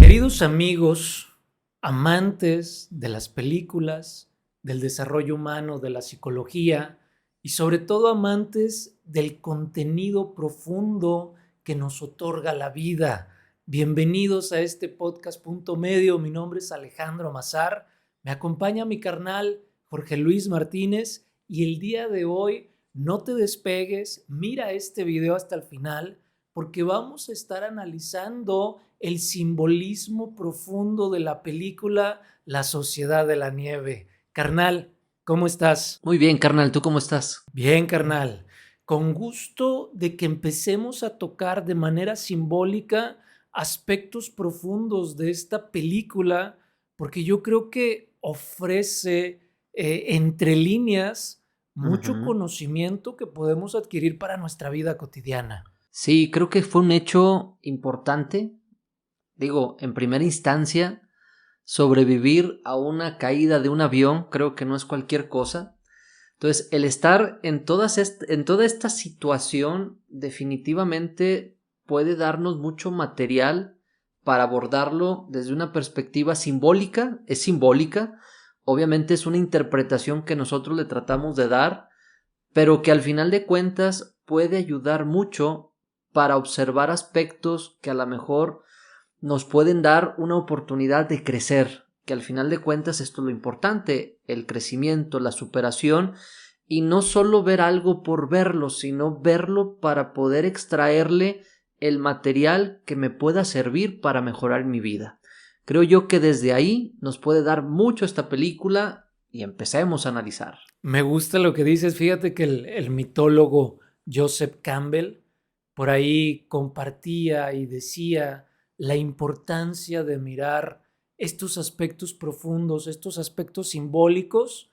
Queridos amigos, amantes de las películas, del desarrollo humano, de la psicología y sobre todo amantes del contenido profundo que nos otorga la vida. Bienvenidos a este podcast Punto Medio. Mi nombre es Alejandro Mazar. Me acompaña mi carnal Jorge Luis Martínez y el día de hoy no te despegues, mira este video hasta el final porque vamos a estar analizando el simbolismo profundo de la película La Sociedad de la Nieve. Carnal, ¿cómo estás? Muy bien, carnal, ¿tú cómo estás? Bien, carnal. Con gusto de que empecemos a tocar de manera simbólica aspectos profundos de esta película, porque yo creo que ofrece entre líneas mucho Ujú. conocimiento que podemos adquirir para nuestra vida cotidiana. Sí, creo que fue un hecho importante. Digo, en primera instancia, sobrevivir a una caída de un avión creo que no es cualquier cosa. Entonces, el estar en toda esta situación definitivamente puede darnos mucho material para abordarlo desde una perspectiva simbólica. Es simbólica, obviamente es una interpretación que nosotros le tratamos de dar, pero que al final de cuentas puede ayudar mucho para observar aspectos que a lo mejor nos pueden dar una oportunidad de crecer, que al final de cuentas esto es lo importante, el crecimiento, la superación, y no solo ver algo por verlo, sino verlo para poder extraerle el material que me pueda servir para mejorar mi vida. Creo yo que desde ahí nos puede dar mucho esta película y empecemos a analizar. Me gusta lo que dices. Fíjate que el mitólogo Joseph Campbell por ahí compartía y decía la importancia de mirar estos aspectos profundos, estos aspectos simbólicos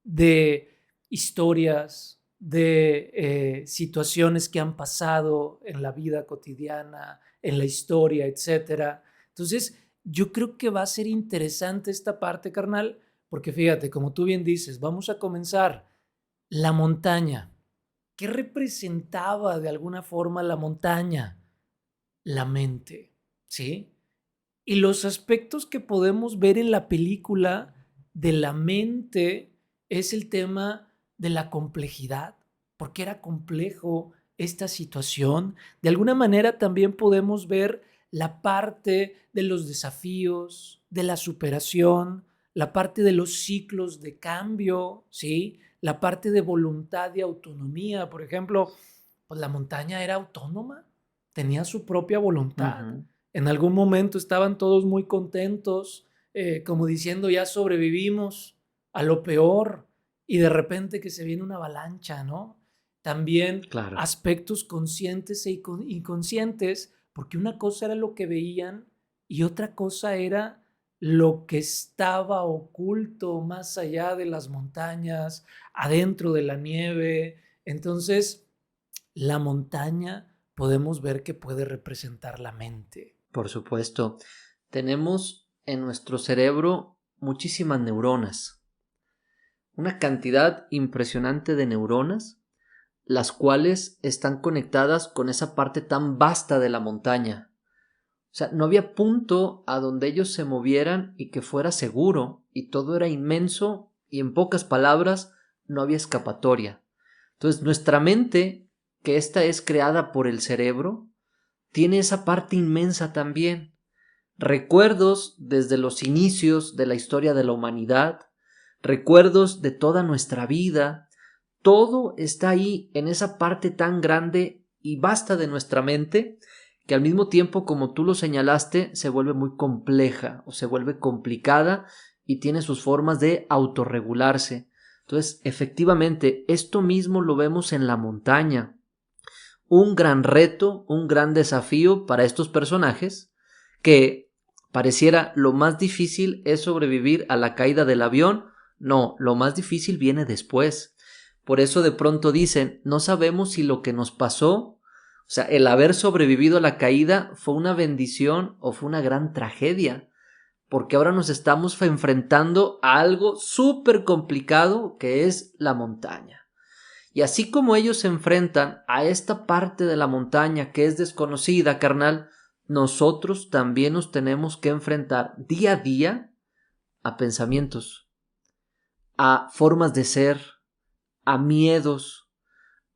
de historias, de situaciones que han pasado en la vida cotidiana, en la historia, etcétera. Entonces, yo creo que va a ser interesante esta parte, carnal, porque fíjate, como tú bien dices, vamos a comenzar la montaña. ¿Qué representaba de alguna forma la montaña? La mente, ¿sí? Y los aspectos que podemos ver en la película de la mente es el tema de la complejidad, porque era complejo esta situación. De alguna manera también podemos ver la parte de los desafíos, de la superación, la parte de los ciclos de cambio, ¿sí? La parte de voluntad y autonomía. Por ejemplo, pues la montaña era autónoma, tenía su propia voluntad. Ujú. En algún momento estaban todos muy contentos, como diciendo ya sobrevivimos a lo peor y de repente que se viene una avalancha, ¿no? También Claro. aspectos conscientes e inconscientes, porque una cosa era lo que veían y otra cosa era lo que estaba oculto más allá de las montañas, adentro de la nieve. Entonces, la montaña podemos ver que puede representar la mente. Por supuesto, tenemos en nuestro cerebro muchísimas neuronas, una cantidad impresionante de neuronas, las cuales están conectadas con esa parte tan vasta de la montaña. O sea, no había punto a donde ellos se movieran y que fuera seguro, y todo era inmenso, y en pocas palabras, no había escapatoria. Entonces, nuestra mente, que esta es creada por el cerebro, tiene esa parte inmensa también. Recuerdos desde los inicios de la historia de la humanidad, recuerdos de toda nuestra vida, todo está ahí en esa parte tan grande y vasta de nuestra mente que al mismo tiempo, como tú lo señalaste, se vuelve muy compleja o se vuelve complicada y tiene sus formas de autorregularse. Entonces, efectivamente, esto mismo lo vemos en la montaña. Un gran reto, un gran desafío para estos personajes que pareciera lo más difícil es sobrevivir a la caída del avión. No, lo más difícil viene después. Por eso de pronto dicen, no sabemos si lo que nos pasó, o sea, el haber sobrevivido a la caída fue una bendición o fue una gran tragedia, porque ahora nos estamos enfrentando a algo súper complicado que es la montaña. Y así como ellos se enfrentan a esta parte de la montaña que es desconocida, carnal, nosotros también nos tenemos que enfrentar día a día a pensamientos, a formas de ser, a miedos,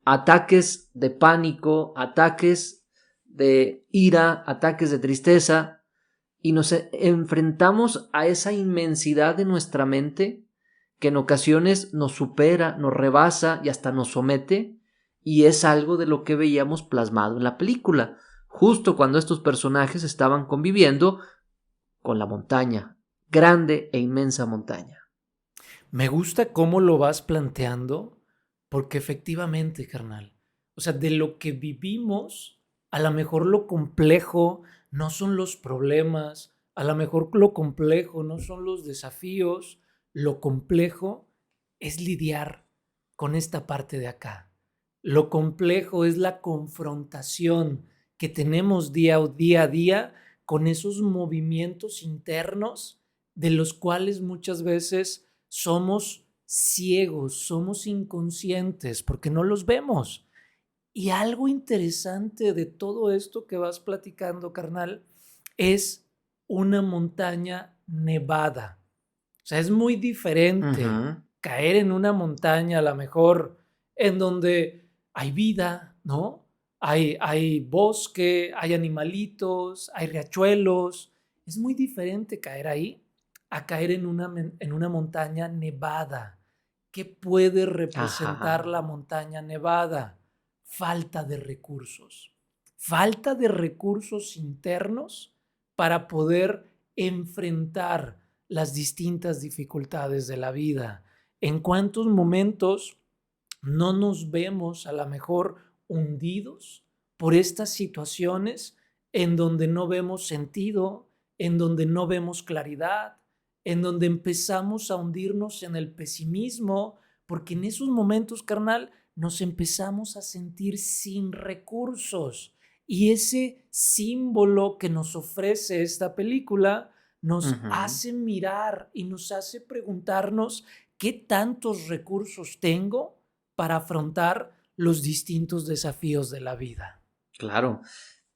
ataques de pánico, ataques de ira, ataques de tristeza, y nos enfrentamos a esa inmensidad de nuestra mente que en ocasiones nos supera, nos rebasa y hasta nos somete, y es algo de lo que veíamos plasmado en la película, justo cuando estos personajes estaban conviviendo con la montaña, grande e inmensa montaña. Me gusta cómo lo vas planteando, porque efectivamente, carnal, o sea, de lo que vivimos, a lo mejor lo complejo no son los problemas, a lo mejor lo complejo no son los desafíos, lo complejo es lidiar con esta parte de acá. Lo complejo es la confrontación que tenemos día a día con esos movimientos internos de los cuales muchas veces somos ciegos, somos inconscientes porque no los vemos. Y algo interesante de todo esto que vas platicando, carnal, es una montaña nevada. O sea, es muy diferente Uh-huh. caer en una montaña, a lo mejor, en donde hay vida, ¿no? Hay bosque, hay animalitos, hay riachuelos. Es muy diferente caer ahí a caer en una montaña nevada. ¿Qué puede representar Ajá. la montaña nevada? Falta de recursos. Falta de recursos internos para poder enfrentar las distintas dificultades de la vida. ¿En cuántos momentos no nos vemos a lo mejor hundidos por estas situaciones en donde no vemos sentido, en donde no vemos claridad, en donde empezamos a hundirnos en el pesimismo, porque en esos momentos, carnal, nos empezamos a sentir sin recursos. Y ese símbolo que nos ofrece esta película nos Uh-huh. hace mirar y nos hace preguntarnos qué tantos recursos tengo para afrontar los distintos desafíos de la vida. Claro.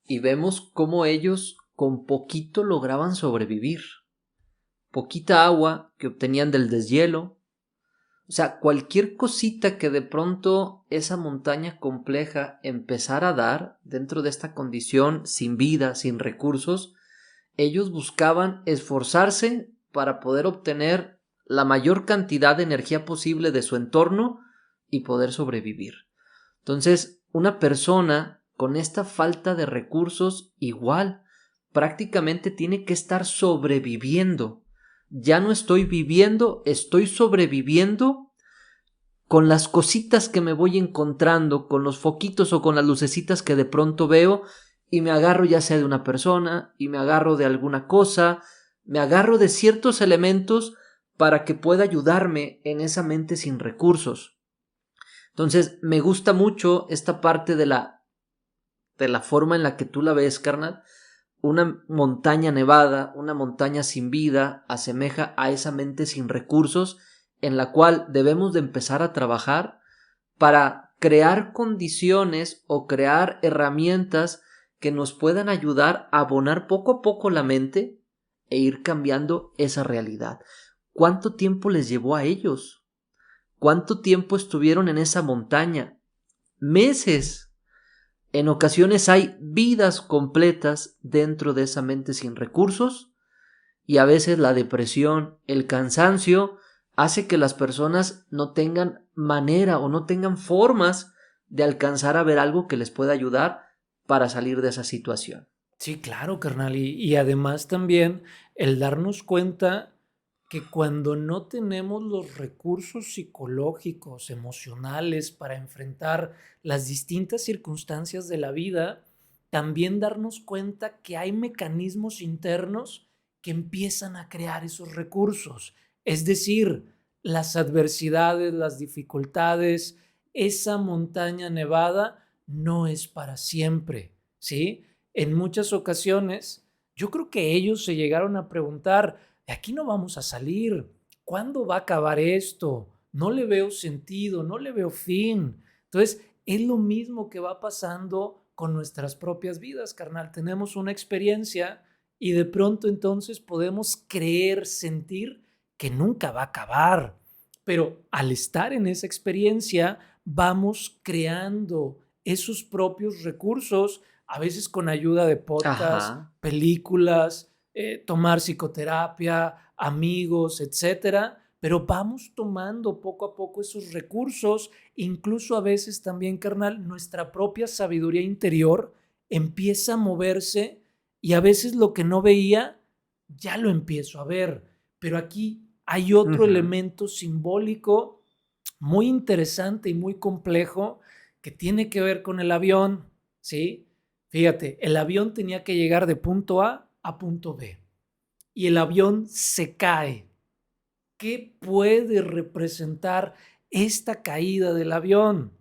Y vemos cómo ellos con poquito lograban sobrevivir. Poquita agua que obtenían del deshielo. O sea, cualquier cosita que de pronto esa montaña compleja empezara a dar dentro de esta condición sin vida, sin recursos, ellos buscaban esforzarse para poder obtener la mayor cantidad de energía posible de su entorno y poder sobrevivir. Entonces, una persona con esta falta de recursos igual prácticamente tiene que estar sobreviviendo. Ya no estoy viviendo, estoy sobreviviendo con las cositas que me voy encontrando, con los foquitos o con las lucecitas que de pronto veo, y me agarro ya sea de una persona, y me agarro de alguna cosa, me agarro de ciertos elementos para que pueda ayudarme en esa mente sin recursos. Entonces, me gusta mucho esta parte de la forma en la que tú la ves, carnal. Una montaña nevada, una montaña sin vida, asemeja a esa mente sin recursos en la cual debemos de empezar a trabajar para crear condiciones o crear herramientas que nos puedan ayudar a abonar poco a poco la mente e ir cambiando esa realidad. ¿Cuánto tiempo les llevó a ellos? ¿Cuánto tiempo estuvieron en esa montaña? Meses. En ocasiones hay vidas completas dentro de esa mente sin recursos, y a veces la depresión, el cansancio hace que las personas no tengan manera o no tengan formas de alcanzar a ver algo que les pueda ayudar para salir de esa situación. Sí, claro, carnal. Y además también el darnos cuenta que cuando no tenemos los recursos psicológicos, emocionales para enfrentar las distintas circunstancias de la vida, también darnos cuenta que hay mecanismos internos que empiezan a crear esos recursos. Es decir, las adversidades, las dificultades, esa montaña nevada no es para siempre, ¿sí? En muchas ocasiones, yo creo que ellos se llegaron a preguntar, de aquí no vamos a salir, ¿cuándo va a acabar esto? No le veo sentido, no le veo fin. Entonces, es lo mismo que va pasando con nuestras propias vidas, carnal. Tenemos una experiencia y de pronto entonces podemos creer, sentir que nunca va a acabar. Pero al estar en esa experiencia, vamos creando esos propios recursos, a veces con ayuda de podcasts, Ajá. películas, tomar psicoterapia, amigos, etcétera. Pero vamos tomando poco a poco esos recursos, incluso a veces también, carnal, nuestra propia sabiduría interior empieza a moverse y a veces lo que no veía ya lo empiezo a ver. Pero aquí hay otro Ujú. elemento simbólico muy interesante y muy complejo que tiene que ver con el avión, ¿sí? Fíjate, el avión tenía que llegar de punto A punto B y el avión se cae. ¿Qué puede representar esta caída del avión?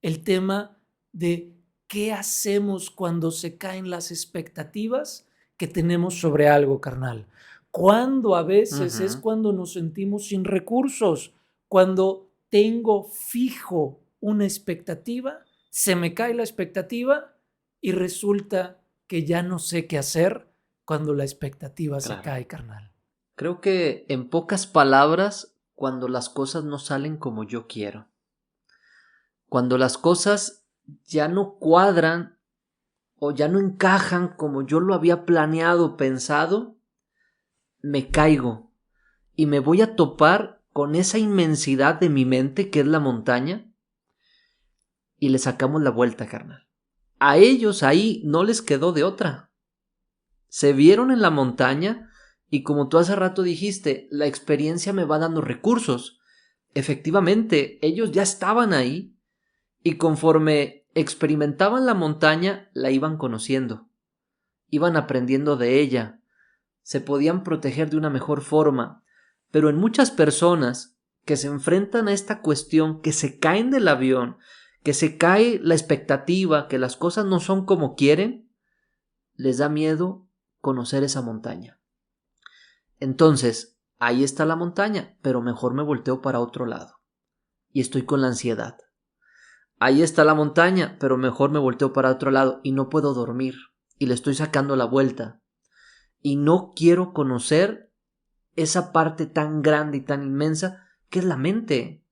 El tema de qué hacemos cuando se caen las expectativas que tenemos sobre algo, carnal. Cuando a veces es Ujú. cuando nos sentimos sin recursos, cuando tengo fijo una expectativa, se me cae la expectativa y resulta que ya no sé qué hacer cuando la expectativa se Claro. cae, carnal. Creo que en pocas palabras, cuando las cosas no salen como yo quiero, cuando las cosas ya no cuadran o ya no encajan como yo lo había planeado, pensado, me caigo y me voy a topar con esa inmensidad de mi mente que es la montaña y le sacamos la vuelta, carnal. A ellos ahí no les quedó de otra. Se vieron en la montaña y como tú hace rato dijiste, la experiencia me va dando recursos. Efectivamente, ellos ya estaban ahí y conforme experimentaban la montaña, la iban conociendo, iban aprendiendo de ella, se podían proteger de una mejor forma. Pero en muchas personas que se enfrentan a esta cuestión, que se caen del avión, que se cae la expectativa, que las cosas no son como quieren, les da miedo conocer esa montaña. Entonces, ahí está la montaña, pero mejor me volteo para otro lado. Y estoy con la ansiedad. Ahí está la montaña, pero mejor me volteo para otro lado y no puedo dormir. Y le estoy sacando la vuelta. Y no quiero conocer esa parte tan grande y tan inmensa que es la mente.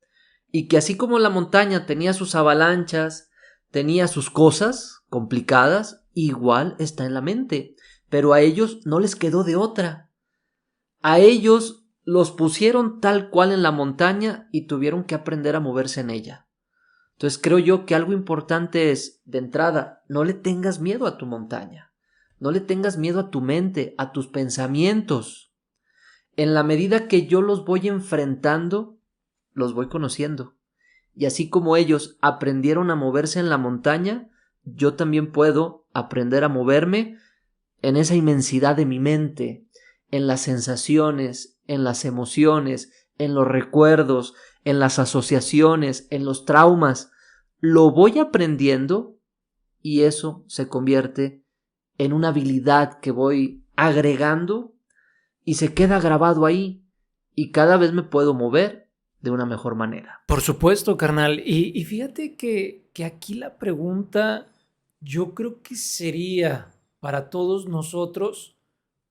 Y que así como la montaña tenía sus avalanchas, tenía sus cosas complicadas, igual está en la mente. Pero a ellos no les quedó de otra. A ellos los pusieron tal cual en la montaña y tuvieron que aprender a moverse en ella. Entonces creo yo que algo importante es, de entrada, no le tengas miedo a tu montaña, no le tengas miedo a tu mente, a tus pensamientos. En la medida que yo los voy enfrentando, los voy conociendo. Y así como ellos aprendieron a moverse en la montaña, yo también puedo aprender a moverme en esa inmensidad de mi mente, en las sensaciones, en las emociones, en los recuerdos, en las asociaciones, en los traumas. Lo voy aprendiendo y eso se convierte en una habilidad que voy agregando y se queda grabado ahí y cada vez me puedo mover de una mejor manera. Por supuesto, carnal. Y fíjate que aquí la pregunta yo creo que sería para todos nosotros,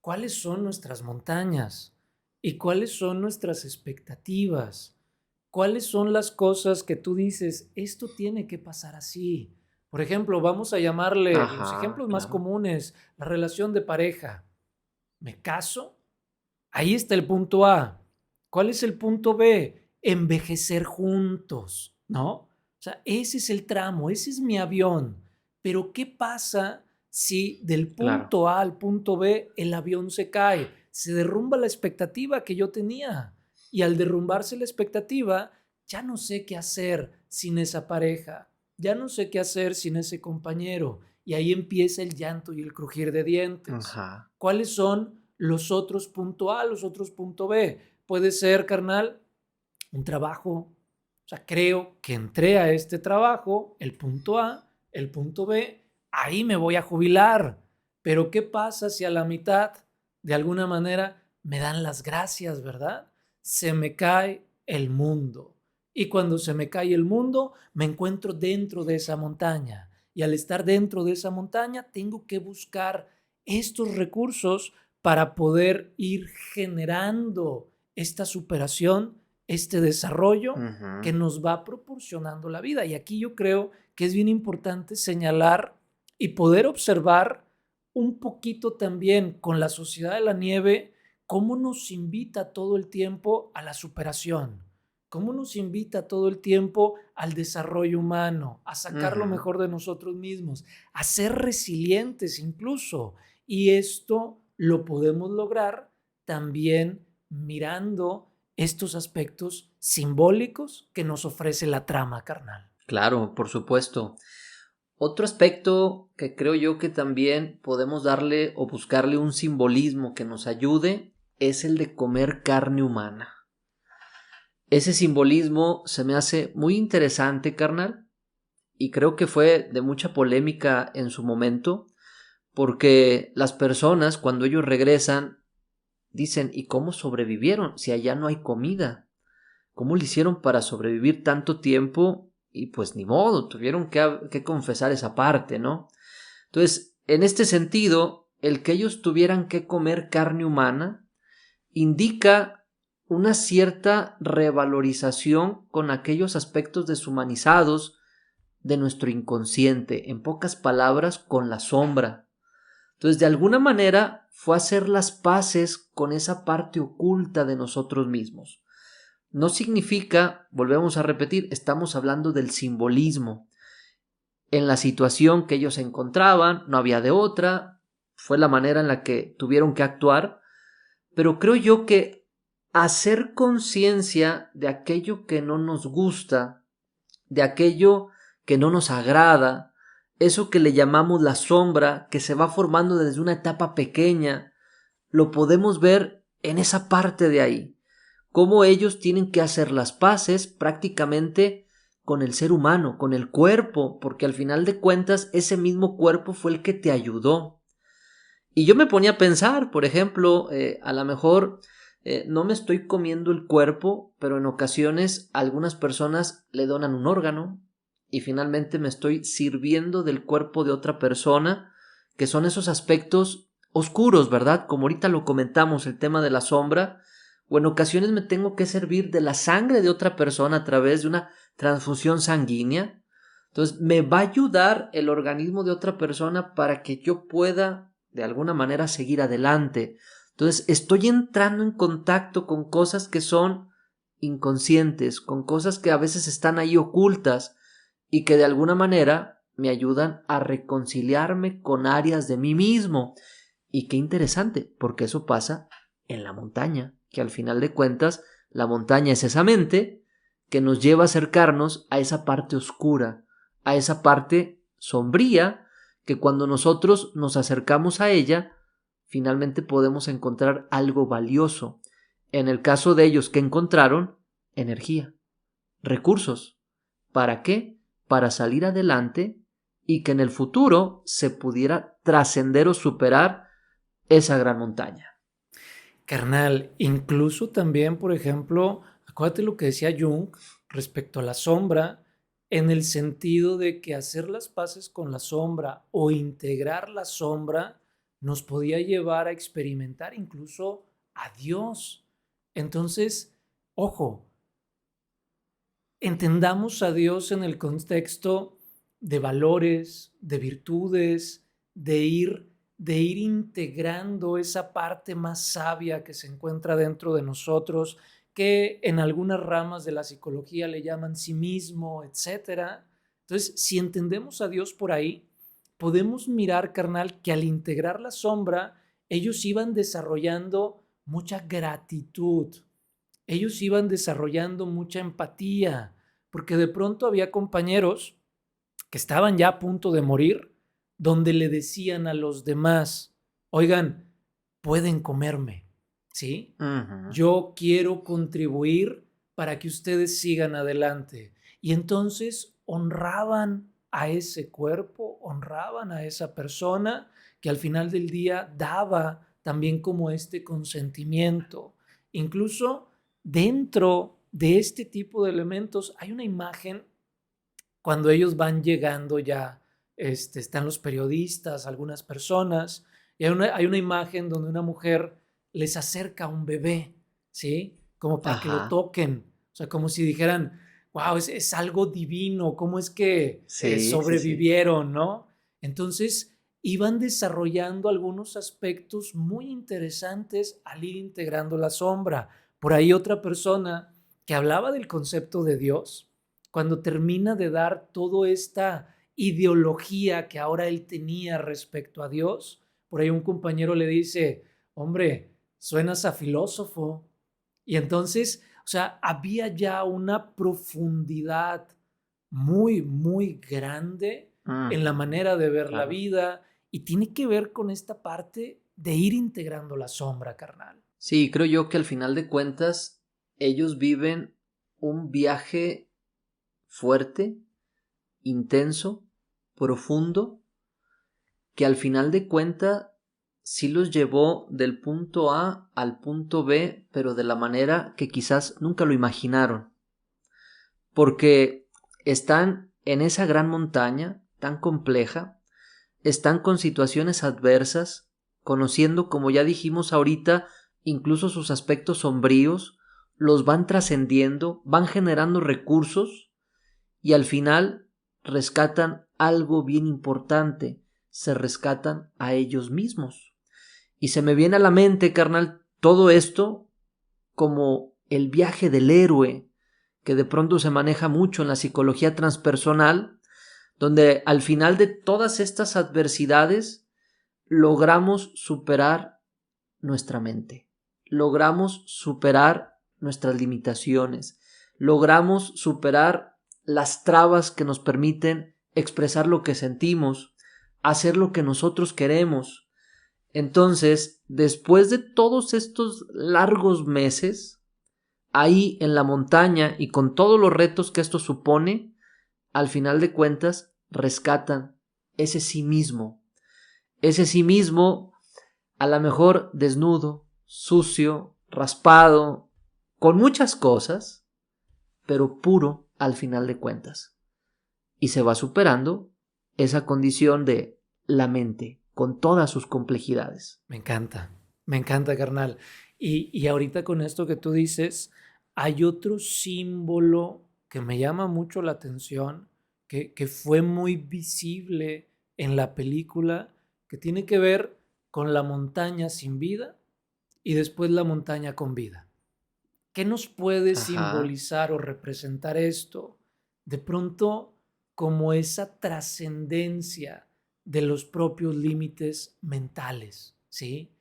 ¿cuáles son nuestras montañas? ¿Y cuáles son nuestras expectativas? ¿Cuáles son las cosas que tú dices, esto tiene que pasar así? Por ejemplo, vamos a llamarle los Ajá, ejemplos más claro. comunes, la relación de pareja. ¿Me caso? Ahí está el punto A. ¿Cuál es el punto B? Envejecer juntos, ¿no? O sea, ese es el tramo, ese es mi avión. Pero ¿qué pasa si del Claro. punto A al punto B el avión se cae? Se derrumba la expectativa que yo tenía. Y al derrumbarse la expectativa, ya no sé qué hacer sin esa pareja. Ya no sé qué hacer sin ese compañero. Y ahí empieza el llanto y el crujir de dientes. Ajá. ¿Cuáles son los otros punto A, los otros punto B? Puede ser, carnal, un trabajo. O sea, creo que entré a este trabajo, el punto A, el punto B, ahí me voy a jubilar. Pero ¿qué pasa si a la mitad, de alguna manera, me dan las gracias, verdad? Se me cae el mundo. Y cuando se me cae el mundo, me encuentro dentro de esa montaña. y al estar dentro de esa montaña tengo que buscar estos recursos para poder ir generando esta superación, este desarrollo que Ujú. nos va proporcionando la vida. Y aquí yo creo que es bien importante señalar y poder observar un poquito también con la Sociedad de la Nieve cómo nos invita todo el tiempo a la superación, cómo nos invita todo el tiempo al desarrollo humano, a sacar lo Ujú. mejor de nosotros mismos, a ser resilientes incluso. Y esto lo podemos lograr también mirando estos aspectos simbólicos que nos ofrece la trama carnal. Claro, por supuesto. Otro aspecto que creo yo que también podemos darle o buscarle un simbolismo que nos ayude es el de comer carne humana. Ese simbolismo se me hace muy interesante, carnal, y creo que fue de mucha polémica en su momento, porque las personas cuando ellos regresan dicen, ¿y cómo sobrevivieron si allá no hay comida? ¿Cómo le hicieron para sobrevivir tanto tiempo? Y pues ni modo, tuvieron que confesar esa parte, ¿no? Entonces, en este sentido, el que ellos tuvieran que comer carne humana indica una cierta revalorización con aquellos aspectos deshumanizados de nuestro inconsciente, en pocas palabras, con la sombra. Entonces, de alguna manera, fue hacer las paces con esa parte oculta de nosotros mismos. No significa, volvemos a repetir, estamos hablando del simbolismo. En la situación que ellos se encontraban, no había de otra, fue la manera en la que tuvieron que actuar, pero creo yo que hacer conciencia de aquello que no nos gusta, de aquello que no nos agrada, eso que le llamamos la sombra, que se va formando desde una etapa pequeña, lo podemos ver en esa parte de ahí, cómo ellos tienen que hacer las paces prácticamente con el ser humano, con el cuerpo, porque al final de cuentas ese mismo cuerpo fue el que te ayudó. Y yo me ponía a pensar, por ejemplo, a lo mejor no me estoy comiendo el cuerpo, pero en ocasiones algunas personas le donan un órgano y finalmente me estoy sirviendo del cuerpo de otra persona, que son esos aspectos oscuros, ¿verdad? Como ahorita lo comentamos, el tema de la sombra, o en ocasiones me tengo que servir de la sangre de otra persona a través de una transfusión sanguínea. Entonces, me va a ayudar el organismo de otra persona para que yo pueda de alguna manera seguir adelante. Entonces estoy entrando en contacto con cosas que son inconscientes, con cosas que a veces están ahí ocultas y que de alguna manera me ayudan a reconciliarme con áreas de mí mismo. Y qué interesante, porque eso pasa en la montaña, que al final de cuentas la montaña es esa mente que nos lleva a acercarnos a esa parte oscura, a esa parte sombría, que cuando nosotros nos acercamos a ella, finalmente podemos encontrar algo valioso. En el caso de ellos, que encontraron energía, recursos. ¿Para qué? Para salir adelante y que en el futuro se pudiera trascender o superar esa gran montaña. Carnal, incluso también, por ejemplo, acuérdate lo que decía Jung respecto a la sombra, en el sentido de que hacer las paces con la sombra o integrar la sombra nos podía llevar a experimentar incluso a Dios. Entonces, ojo, entendamos a Dios en el contexto de valores, de virtudes, de ir integrando esa parte más sabia que se encuentra dentro de nosotros, que en algunas ramas de la psicología le llaman sí mismo, etcétera. Entonces, si entendemos a Dios por ahí, podemos mirar, carnal, que al integrar la sombra, ellos iban desarrollando mucha gratitud, ellos iban desarrollando mucha empatía, porque de pronto había compañeros que estaban ya a punto de morir, donde le decían a los demás, oigan, pueden comerme, ¿sí? Uh-huh. Yo quiero contribuir para que ustedes sigan adelante. Y entonces honraban a ese cuerpo, honraban a esa persona que al final del día daba también como este consentimiento. Incluso dentro de este tipo de elementos hay una imagen cuando ellos van llegando ya están los periodistas, algunas personas, y hay una imagen donde una mujer les acerca a un bebé, ¿sí? Como para que lo Ajá. toquen, o sea, como si dijeran, wow, es algo divino, ¿cómo es que Sí, sí, sí. sobrevivieron, ¿no? Entonces, iban desarrollando algunos aspectos muy interesantes al ir integrando la sombra. Por ahí otra persona que hablaba del concepto de Dios, cuando termina de dar toda esta ideología que ahora él tenía respecto a Dios, por ahí un compañero le dice, hombre, suenas a filósofo. Y entonces, o sea, había ya una profundidad muy, muy grande en la Ujú, manera de ver la claro. vida y tiene que ver con esta parte de ir integrando la sombra, carnal. Sí, creo yo que al final de cuentas ellos viven un viaje fuerte, intenso, profundo, que al final de cuentas sí los llevó del punto A al punto B, pero de la manera que quizás nunca lo imaginaron, porque están en esa gran montaña tan compleja, están con situaciones adversas, conociendo, como ya dijimos ahorita, incluso sus aspectos sombríos, los van trascendiendo, van generando recursos y al final rescatan algo bien importante, se rescatan a ellos mismos. Y se me viene a la mente, carnal, todo esto como el viaje del héroe, que de pronto se maneja mucho en la psicología transpersonal, donde al final de todas estas adversidades logramos superar nuestra mente, logramos superar nuestras limitaciones, logramos superar las trabas que nos permiten expresar lo que sentimos, hacer lo que nosotros queremos. Entonces, después de todos estos largos meses, ahí en la montaña y con todos los retos que esto supone, al final de cuentas rescatan ese sí mismo, a lo mejor desnudo, sucio, raspado, con muchas cosas, pero puro al final de cuentas. Y se va superando esa condición de la mente, con todas sus complejidades. Me encanta, carnal. Y ahorita con esto que tú dices, hay otro símbolo que me llama mucho la atención, que fue muy visible en la película, que tiene que ver con la montaña sin vida y después la montaña con vida. ¿Qué nos puede Ajá. simbolizar o representar esto? De pronto, como esa trascendencia de los propios límites mentales, ¿sí?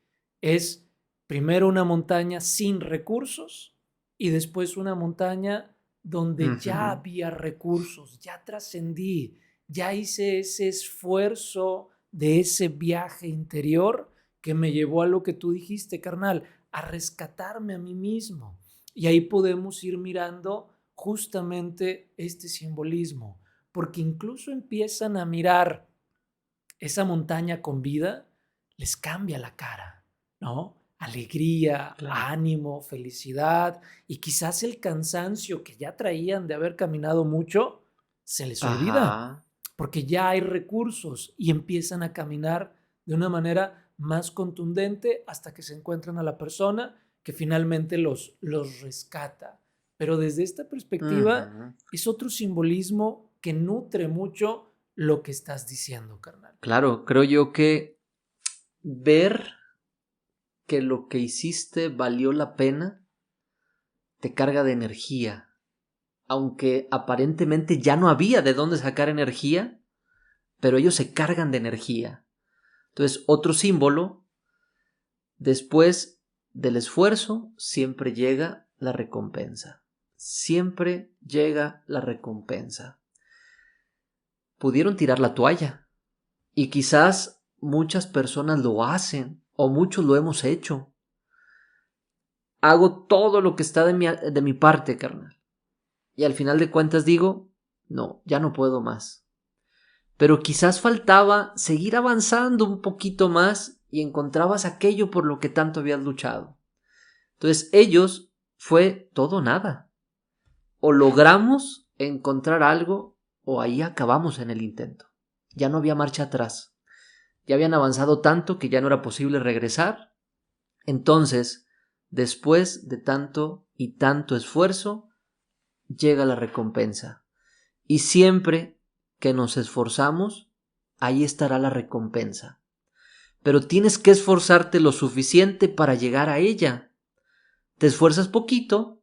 Es primero una montaña sin recursos y después una montaña donde ya Ujú. había recursos, ya trascendí, ya hice ese esfuerzo de ese viaje interior que me llevó a lo que tú dijiste, carnal, a rescatarme a mí mismo. Y ahí podemos ir mirando justamente este simbolismo, porque incluso empiezan a mirar esa montaña con vida, les cambia la cara, ¿no? Alegría, Claro. ánimo, felicidad y quizás el cansancio que ya traían de haber caminado mucho, se les olvida, Ajá. porque ya hay recursos y empiezan a caminar de una manera más contundente hasta que se encuentran a la persona que finalmente los rescata. Pero desde esta perspectiva Ujú. es otro simbolismo que nutre mucho lo que estás diciendo, carnal. Claro, creo yo que ver que lo que hiciste valió la pena te carga de energía. Aunque aparentemente ya no había de dónde sacar energía, pero ellos se cargan de energía. Entonces, otro símbolo, después del esfuerzo, siempre llega la recompensa. Siempre llega la recompensa. Pudieron tirar la toalla y quizás muchas personas lo hacen o muchos lo hemos hecho. Hago todo lo que está de mi parte, carnal. Y al final de cuentas digo, no, ya no puedo más. Pero quizás faltaba seguir avanzando un poquito más y encontrabas aquello por lo que tanto habías luchado. Entonces ellos fue todo o nada. O logramos encontrar algo o ahí acabamos en el intento. ya no había marcha atrás. Ya habían avanzado tanto que ya no era posible regresar. Entonces, después de tanto y tanto esfuerzo, llega la recompensa. Y siempre que nos esforzamos, ahí estará la recompensa. Pero tienes que esforzarte lo suficiente para llegar a ella. Te esfuerzas poquito,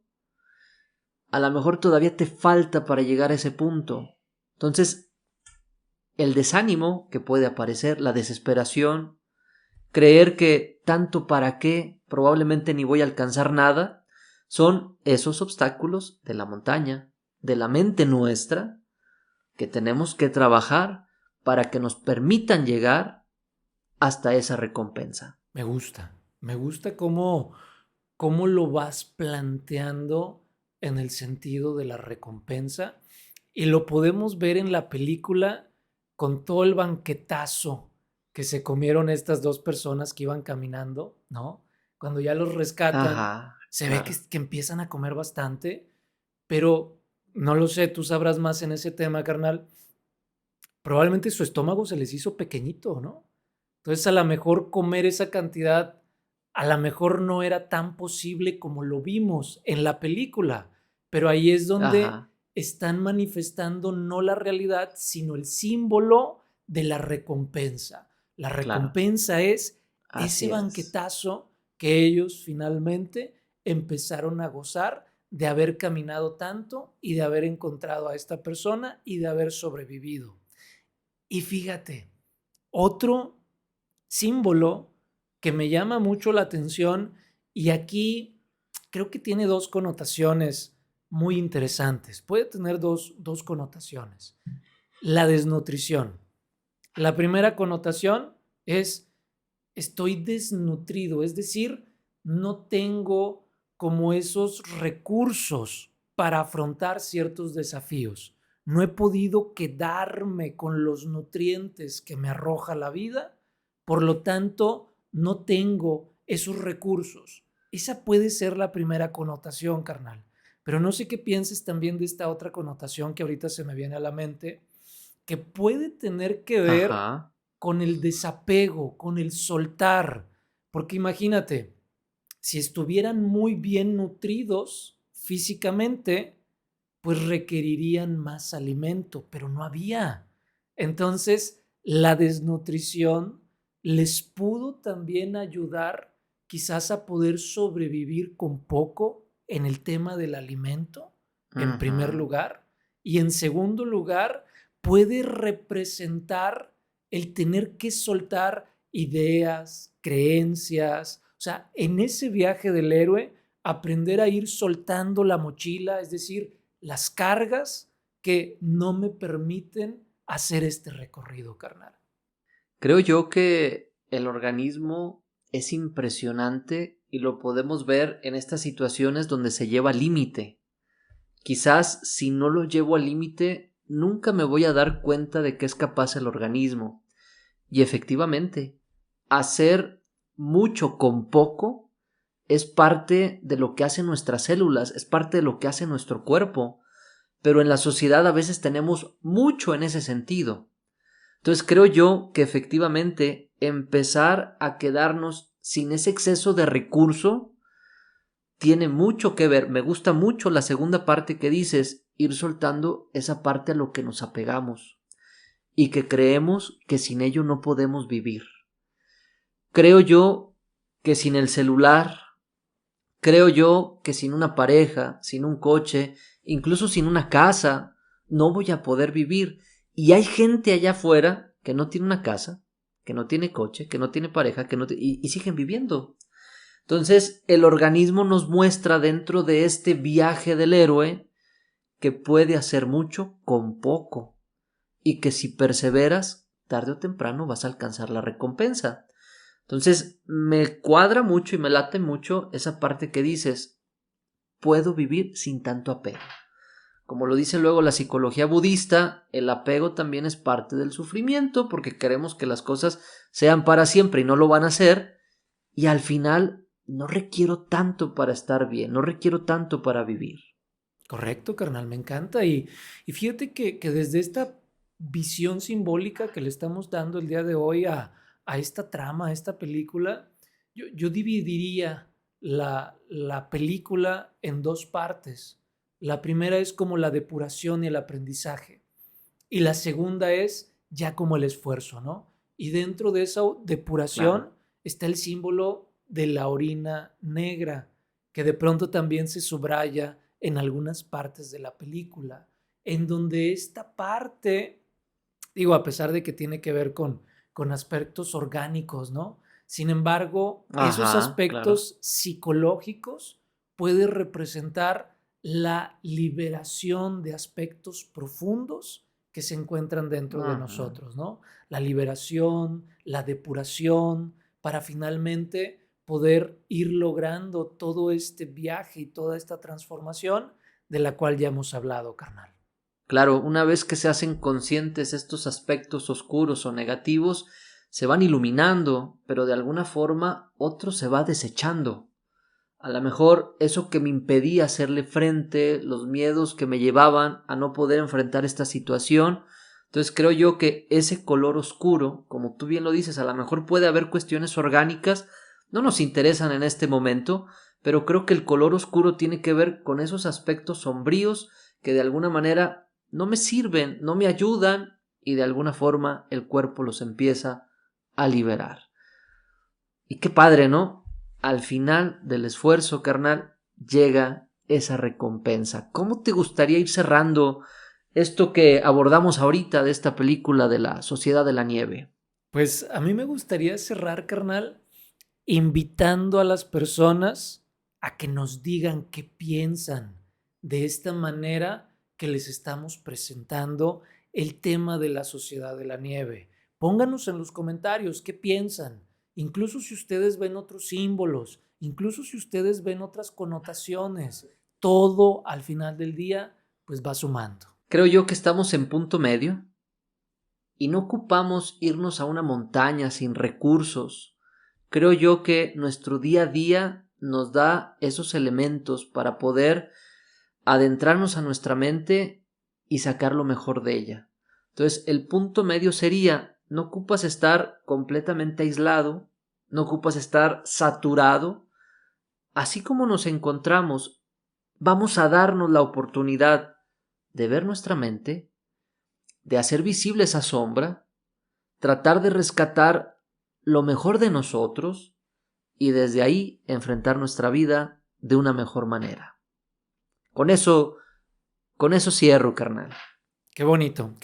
a lo mejor todavía te falta para llegar a ese punto. Entonces, el desánimo que puede aparecer, la desesperación, creer que tanto para qué, probablemente ni voy a alcanzar nada, son esos obstáculos de la montaña, de la mente nuestra, que tenemos que trabajar para que nos permitan llegar hasta esa recompensa. Me gusta cómo lo vas planteando en el sentido de la recompensa y lo podemos ver en la película con todo el banquetazo que se comieron estas dos personas que iban caminando, ¿no? Cuando ya los rescatan, Ajá, se ve claro. que empiezan a comer bastante, pero no lo sé, tú sabrás más en ese tema, carnal. Probablemente su estómago se les hizo pequeñito, ¿no? Entonces, a lo mejor comer esa cantidad, a lo mejor no era tan posible como lo vimos en la película, pero ahí es donde Ajá, están manifestando no la realidad, sino el símbolo de la recompensa. La claro. recompensa es ese Así es. banquetazo que ellos finalmente empezaron a gozar de haber caminado tanto y de haber encontrado a esta persona y de haber sobrevivido. Y fíjate, otro símbolo que me llama mucho la atención y aquí creo que tiene dos connotaciones muy interesantes. Puede tener dos connotaciones. La desnutrición. La primera connotación es estoy desnutrido, es decir, no tengo como esos recursos para afrontar ciertos desafíos. No he podido quedarme con los nutrientes que me arroja la vida, por lo tanto, no tengo esos recursos. Esa puede ser la primera connotación, carnal. Pero no sé qué pienses también de esta otra connotación que ahorita se me viene a la mente, que puede tener que ver Ajá. con el desapego, con el soltar. Porque imagínate, si estuvieran muy bien nutridos físicamente, pues requerirían más alimento, pero no había. Entonces, la desnutrición les pudo también ayudar quizás a poder sobrevivir con poco en el tema del alimento, en primer Ujú. lugar, y en segundo lugar, puede representar el tener que soltar ideas, creencias, o sea, en ese viaje del héroe, aprender a ir soltando la mochila, es decir, las cargas que no me permiten hacer este recorrido, carnal. Creo yo que el organismo es impresionante y lo podemos ver en estas situaciones donde se lleva al límite. Quizás si no lo llevo al límite, nunca me voy a dar cuenta de que es capaz el organismo. Y efectivamente, hacer mucho con poco es parte de lo que hacen nuestras células, es parte de lo que hace nuestro cuerpo. Pero en la sociedad a veces tenemos mucho en ese sentido. Entonces creo yo que efectivamente empezar a quedarnos sin ese exceso de recurso tiene mucho que ver. Me gusta mucho la segunda parte que dices, ir soltando esa parte a lo que nos apegamos y que creemos que sin ello no podemos vivir. Creo yo que sin el celular, creo yo que sin una pareja, sin un coche, incluso sin una casa, no voy a poder vivir. Y hay gente allá afuera que no tiene una casa, que no tiene coche, que no tiene pareja, y siguen viviendo. Entonces, el organismo nos muestra dentro de este viaje del héroe que puede hacer mucho con poco y que si perseveras, tarde o temprano vas a alcanzar la recompensa. Entonces, me cuadra mucho y me late mucho esa parte que dices, puedo vivir sin tanto apego. Como lo dice luego la psicología budista, el apego también es parte del sufrimiento porque queremos que las cosas sean para siempre y no lo van a ser. Y al final no requiero tanto para estar bien, no requiero tanto para vivir. Correcto, carnal, me encanta. Y fíjate que desde esta visión simbólica que le estamos dando el día de hoy a esta trama, a esta película, yo dividiría la película en dos partes. La primera es como la depuración y el aprendizaje. Y la segunda es ya como el esfuerzo, ¿no? Y dentro de esa depuración Claro. está el símbolo de la orina negra, que de pronto también se subraya en algunas partes de la película, en donde esta parte, digo, a pesar de que tiene que ver con aspectos orgánicos, ¿no? Sin embargo, esos Ajá, claro. aspectos psicológicos pueden representar la liberación de aspectos profundos que se encuentran dentro de Ujú. nosotros, ¿no? La liberación, la depuración, para finalmente poder ir logrando todo este viaje y toda esta transformación de la cual ya hemos hablado, carnal. Claro, una vez que se hacen conscientes estos aspectos oscuros o negativos, se van iluminando, pero de alguna forma otro se va desechando. A lo mejor eso que me impedía hacerle frente, los miedos que me llevaban a no poder enfrentar esta situación. Entonces creo yo que ese color oscuro, como tú bien lo dices, a lo mejor puede haber cuestiones orgánicas, no nos interesan en este momento, pero creo que el color oscuro tiene que ver con esos aspectos sombríos que de alguna manera no me sirven, no me ayudan y de alguna forma el cuerpo los empieza a liberar. Y qué padre, ¿no? Al final del esfuerzo, carnal, llega esa recompensa. ¿Cómo te gustaría ir cerrando esto que abordamos ahorita de esta película de la Sociedad de la Nieve? Pues a mí me gustaría cerrar, carnal, invitando a las personas a que nos digan qué piensan de esta manera que les estamos presentando el tema de la Sociedad de la Nieve. Pónganos en los comentarios qué piensan, incluso si ustedes ven otros símbolos, incluso si ustedes ven otras connotaciones, todo al final del día pues va sumando. Creo yo que estamos en punto medio y no ocupamos irnos a una montaña sin recursos. Creo yo que nuestro día a día nos da esos elementos para poder adentrarnos a nuestra mente y sacar lo mejor de ella. Entonces, el punto medio sería, no ocupas estar completamente aislado, no ocupas estar saturado. Así como nos encontramos, vamos a darnos la oportunidad de ver nuestra mente, de hacer visible esa sombra, tratar de rescatar lo mejor de nosotros y desde ahí enfrentar nuestra vida de una mejor manera. Con eso, con eso cierro, carnal. Qué bonito,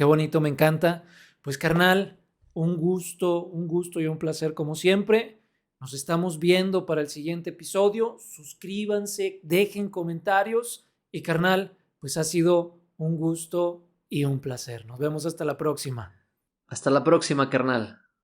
me encanta. Pues carnal, un gusto y un placer como siempre. Nos estamos viendo para el siguiente episodio. Suscríbanse, dejen comentarios y carnal, pues ha sido un gusto y un placer. Nos vemos hasta la próxima. Hasta la próxima, carnal.